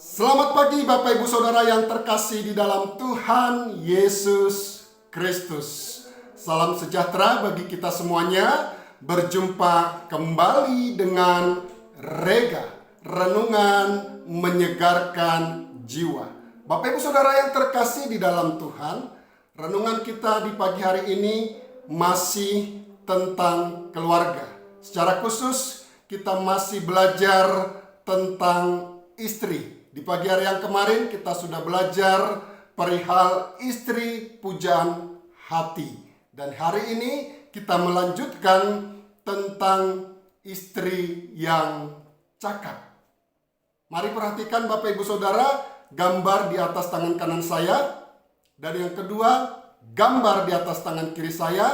Selamat pagi Bapak Ibu Saudara yang terkasih di dalam Tuhan Yesus Kristus. Salam sejahtera bagi kita semuanya. Berjumpa kembali dengan Rega, renungan menyegarkan jiwa. Bapak Ibu Saudara yang terkasih di dalam Tuhan, renungan kita di pagi hari ini masih tentang keluarga. Secara khusus kita masih belajar tentang istri. Di pagi hari yang kemarin kita sudah belajar perihal istri pujaan hati. Dan hari ini kita melanjutkan tentang istri yang cakap. Mari perhatikan Bapak Ibu Saudara gambar di atas tangan kanan saya. Dan yang kedua gambar di atas tangan kiri saya.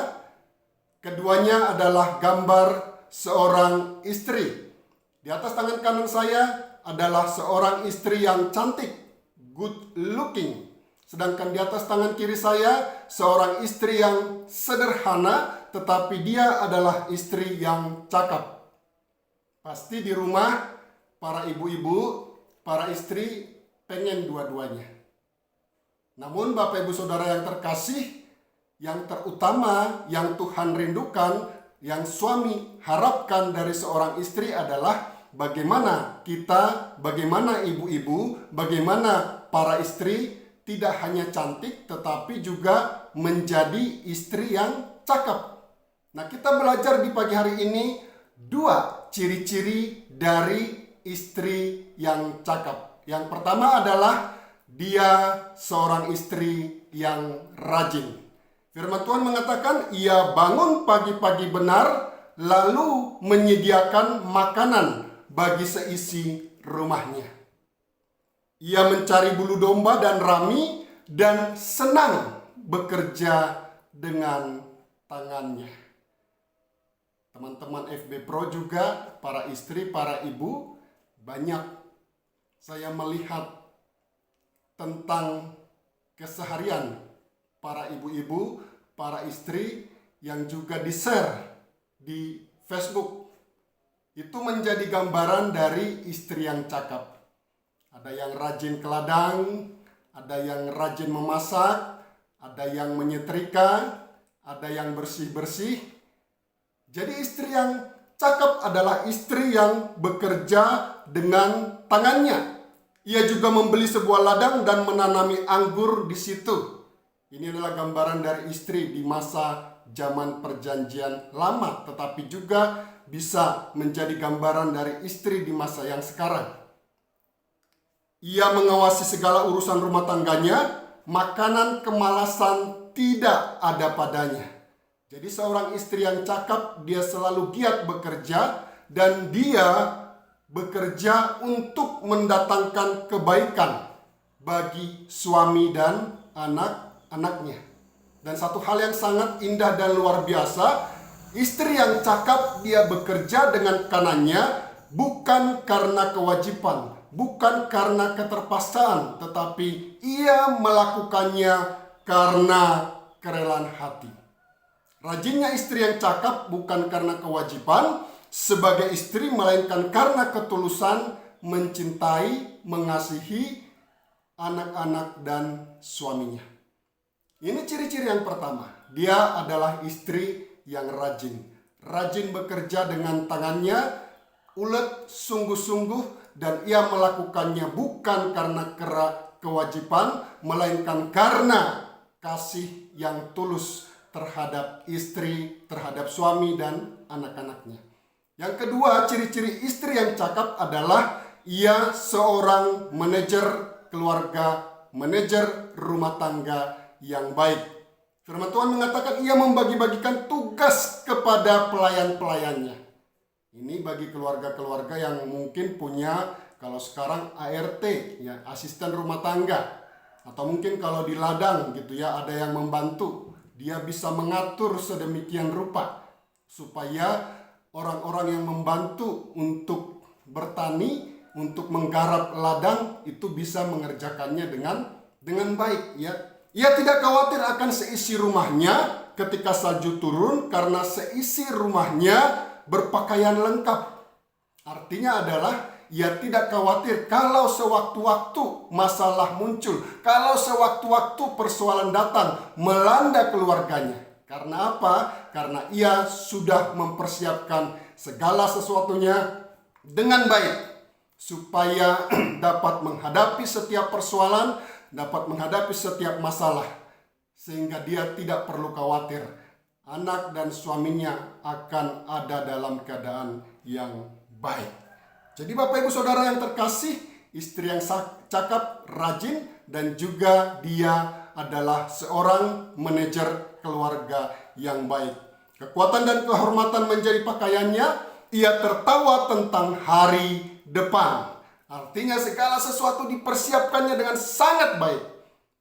Keduanya adalah gambar seorang istri. Di atas tangan kanan saya adalah seorang istri yang cantik, good looking. Sedangkan di atas tangan kiri saya, seorang istri yang sederhana, tetapi dia adalah istri yang cakap. Pasti di rumah, para ibu-ibu, para istri pengen dua-duanya. Namun Bapak Ibu Saudara yang terkasih, yang terutama, yang Tuhan rindukan, yang suami harapkan dari seorang istri adalah bagaimana kita, bagaimana ibu-ibu, bagaimana para istri tidak hanya cantik tetapi juga menjadi istri yang cakap. Nah, kita belajar di pagi hari ini dua ciri-ciri dari istri yang cakap. Yang pertama adalah dia seorang istri yang rajin. Firman Tuhan mengatakan ia bangun pagi-pagi benar lalu menyediakan makanan bagi seisi rumahnya. Ia mencari bulu domba dan rami dan senang bekerja dengan tangannya. Teman-teman FB Pro juga, para istri, para ibu, banyak saya melihat tentang keseharian para ibu-ibu, para istri yang juga di-share di Facebook. Itu menjadi gambaran dari istri yang cakap. Ada yang rajin ke ladang, ada yang rajin memasak, ada yang menyetrika, ada yang bersih-bersih. Jadi istri yang cakap adalah istri yang bekerja dengan tangannya. Ia juga membeli sebuah ladang dan menanami anggur di situ. Ini adalah gambaran dari istri di masa zaman perjanjian lama, tetapi juga bisa menjadi gambaran dari istri di masa yang sekarang. Ia mengawasi segala urusan rumah tangganya, makanan kemalasan tidak ada padanya. Jadi seorang istri yang cakap, dia selalu giat bekerja dan dia bekerja untuk mendatangkan kebaikan bagi suami dan anak-anaknya. Dan satu hal yang sangat indah dan luar biasa, istri yang cakap dia bekerja dengan kanannya bukan karena kewajiban, bukan karena keterpaksaan, tetapi ia melakukannya karena kerelaan hati. Rajinnya istri yang cakap bukan karena kewajiban sebagai istri, melainkan karena ketulusan mencintai, mengasihi anak-anak dan suaminya. Ini ciri-ciri yang pertama. Dia adalah istri yang rajin. Rajin bekerja dengan tangannya, ulet, sungguh-sungguh, dan ia melakukannya bukan karena kewajiban, melainkan karena kasih yang tulus terhadap istri, terhadap suami dan anak-anaknya. Yang kedua, ciri-ciri istri yang cakap adalah ia seorang manajer keluarga, manajer rumah tangga yang baik. Firman Tuhan mengatakan ia membagi-bagikan tugas kepada pelayan-pelayannya. Ini bagi keluarga-keluarga yang mungkin punya, kalau sekarang ART, ya, asisten rumah tangga. Atau mungkin kalau di ladang gitu ya, ada yang membantu. Dia bisa mengatur sedemikian rupa supaya orang-orang yang membantu untuk bertani, untuk menggarap ladang itu bisa mengerjakannya dengan baik, ya. Ia tidak khawatir akan seisi rumahnya ketika salju turun karena seisi rumahnya berpakaian lengkap. Artinya adalah ia tidak khawatir kalau sewaktu-waktu masalah muncul, kalau sewaktu-waktu persoalan datang melanda keluarganya. Karena apa? Karena ia sudah mempersiapkan segala sesuatunya dengan baik, supaya dapat menghadapi setiap persoalan, dapat menghadapi setiap masalah, sehingga dia tidak perlu khawatir anak dan suaminya akan ada dalam keadaan yang baik. Jadi Bapak Ibu Saudara yang terkasih, istri yang cakap, rajin, dan juga dia adalah seorang manajer keluarga yang baik. Kekuatan dan kehormatan menjadi pakaiannya, ia tertawa tentang hari depan. Artinya segala sesuatu dipersiapkannya dengan sangat baik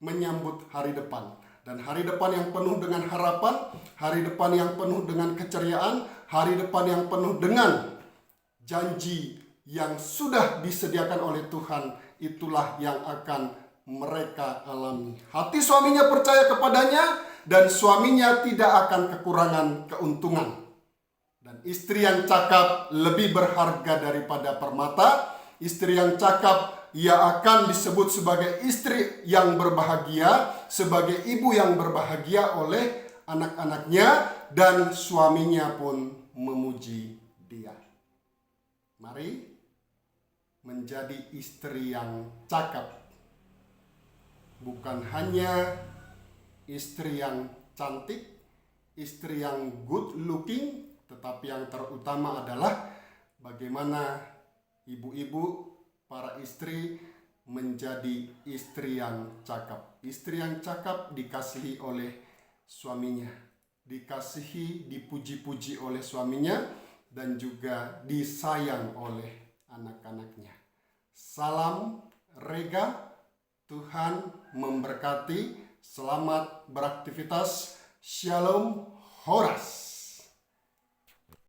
menyambut hari depan. Dan hari depan yang penuh dengan harapan, hari depan yang penuh dengan keceriaan, hari depan yang penuh dengan janji yang sudah disediakan oleh Tuhan, itulah yang akan mereka alami. Hati suaminya percaya kepadanya, dan suaminya tidak akan kekurangan keuntungan. Dan istri yang cakap lebih berharga daripada permata. Istri yang cakap, ia akan disebut sebagai istri yang berbahagia, sebagai ibu yang berbahagia oleh anak-anaknya, dan suaminya pun memuji dia. Mari menjadi istri yang cakap. Bukan hanya istri yang cantik, istri yang good looking, tetapi yang terutama adalah bagaimana ibu-ibu, para istri menjadi istri yang cakap. Istri yang cakap dikasihi oleh suaminya, dikasihi, dipuji-puji oleh suaminya, dan juga disayang oleh anak-anaknya. Salam Rega, Tuhan memberkati, selamat beraktivitas, Shalom Horas.